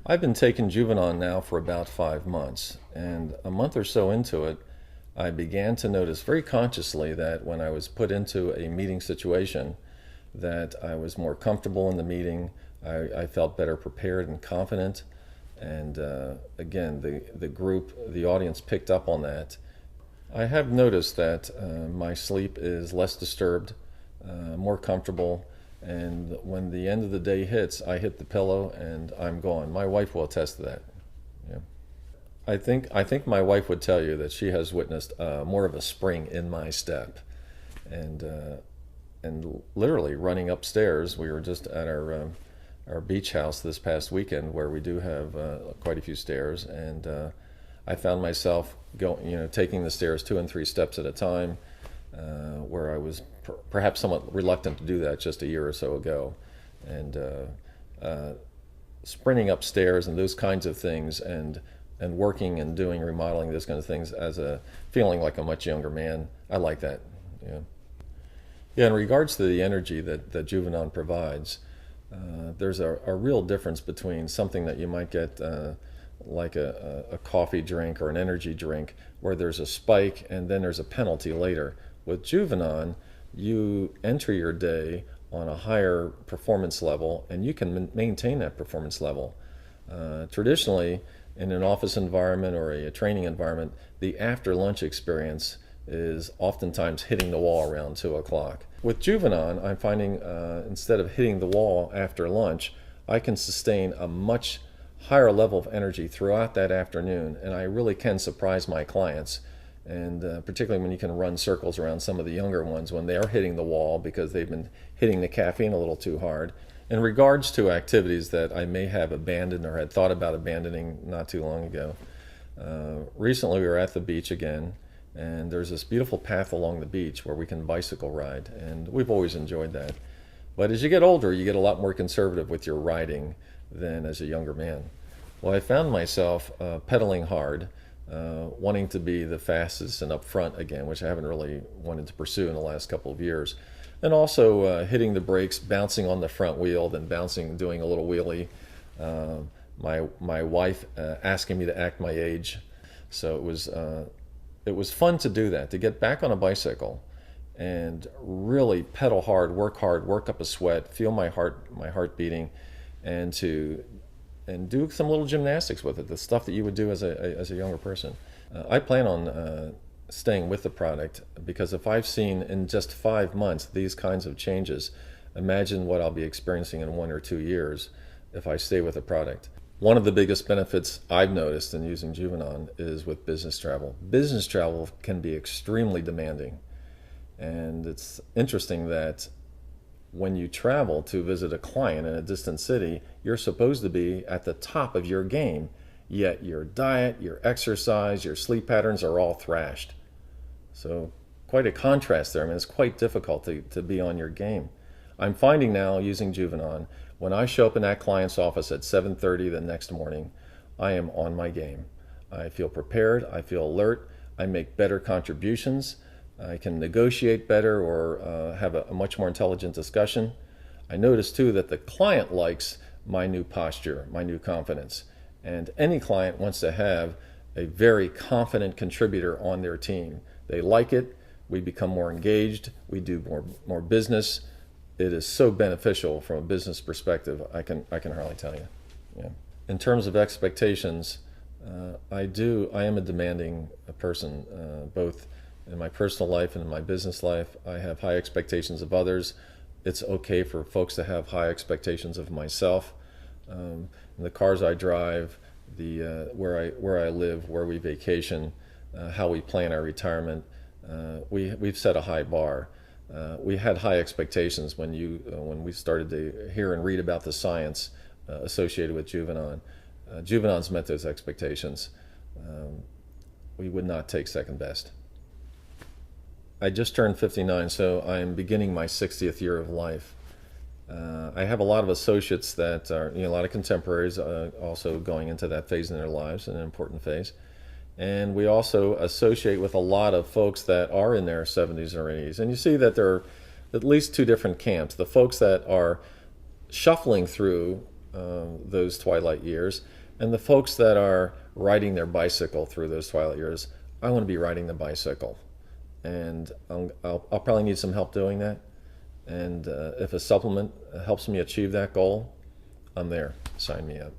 I've been taking Juvenon now for about 5 months, and a month or so into it, I began to notice very consciously that when I was put into a meeting situation, that I was more comfortable in the meeting. I felt better prepared and confident, and again, the group, the audience picked up on that. I have noticed that my sleep is less disturbed, more comfortable, and when the end of the day hits, I hit the pillow and I'm gone. My wife will attest to that. Yeah. I think my wife would tell you that she has witnessed more of a spring in my step, and literally running upstairs. We were just at our beach house this past weekend, where we do have quite a few stairs, and I found myself taking the stairs 2 and 3 steps at a time, where I was perhaps somewhat reluctant to do that just a year or so ago, and sprinting upstairs and those kinds of things, and working and doing remodeling, those kinds of things, as a feeling like a much younger man. I like that. Yeah. Yeah. In regards to the energy that Juvenon provides, there's a real difference between something that you might get like a coffee drink or an energy drink, where there's a spike and then there's a penalty later. With Juvenon, you enter your day on a higher performance level, and you can maintain that performance level. Traditionally, in an office environment or a training environment, the after lunch experience is oftentimes hitting the wall around 2 o'clock. With Juvenon, I'm finding instead of hitting the wall after lunch, I can sustain a much higher level of energy throughout that afternoon, and I really can surprise my clients. And particularly when you can run circles around some of the younger ones when they are hitting the wall because they've been hitting the caffeine a little too hard. In regards to activities that I may have abandoned or had thought about abandoning not too long ago, recently we were at the beach again, and there's this beautiful path along the beach where we can bicycle ride, and we've always enjoyed that. But as you get older, you get a lot more conservative with your riding than as a younger man. Well, I found myself pedaling hard, wanting to be the fastest and up front again, which I haven't really wanted to pursue in the last couple of years. And also hitting the brakes, bouncing on the front wheel, then bouncing, doing a little wheelie. My wife asking me to act my age, so it was fun to do that, to get back on a bicycle and really pedal hard, work up a sweat, feel my heart beating, and do some little gymnastics with it, the stuff that you would do as a younger person. I plan on staying with the product, because if I've seen in just 5 months these kinds of changes, imagine what I'll be experiencing in 1 or 2 years if I stay with the product. One of the biggest benefits I've noticed in using Juvenon is with business travel. Business travel can be extremely demanding, and it's interesting that when you travel to visit a client in a distant city, you're supposed to be at the top of your game, yet your diet, your exercise, your sleep patterns are all thrashed. So quite a contrast there. I mean, it's quite difficult to be on your game. I'm finding now, using Juvenon, when I show up in that client's office at 7:30 the next morning, I am on my game. I feel prepared, I feel alert, I make better contributions, I can negotiate better, or have a much more intelligent discussion. I notice too that the client likes my new posture, my new confidence. And any client wants to have a very confident contributor on their team. They like it, we become more engaged, we do more business. It is so beneficial from a business perspective, I can hardly tell you. Yeah. In terms of expectations, I am a demanding person, both in my personal life and in my business life. I have high expectations of others. It's okay for folks to have high expectations of myself. In the cars I drive, where I live, where we vacation, how we plan our retirement, we've set a high bar. We had high expectations when we started to hear and read about the science associated with Juvenon. Juvenon's met those expectations. We would not take second best. I just turned 59, so I am beginning my 60th year of life. I have a lot of associates that are, a lot of contemporaries also going into that phase in their lives, an important phase. And we also associate with a lot of folks that are in their 70s or 80s. And you see that there are at least two different camps. The folks that are shuffling through those twilight years. And the folks that are riding their bicycle through those twilight years, I want to be riding the bicycle. And I'll probably need some help doing that. And if a supplement helps me achieve that goal, I'm there. Sign me up.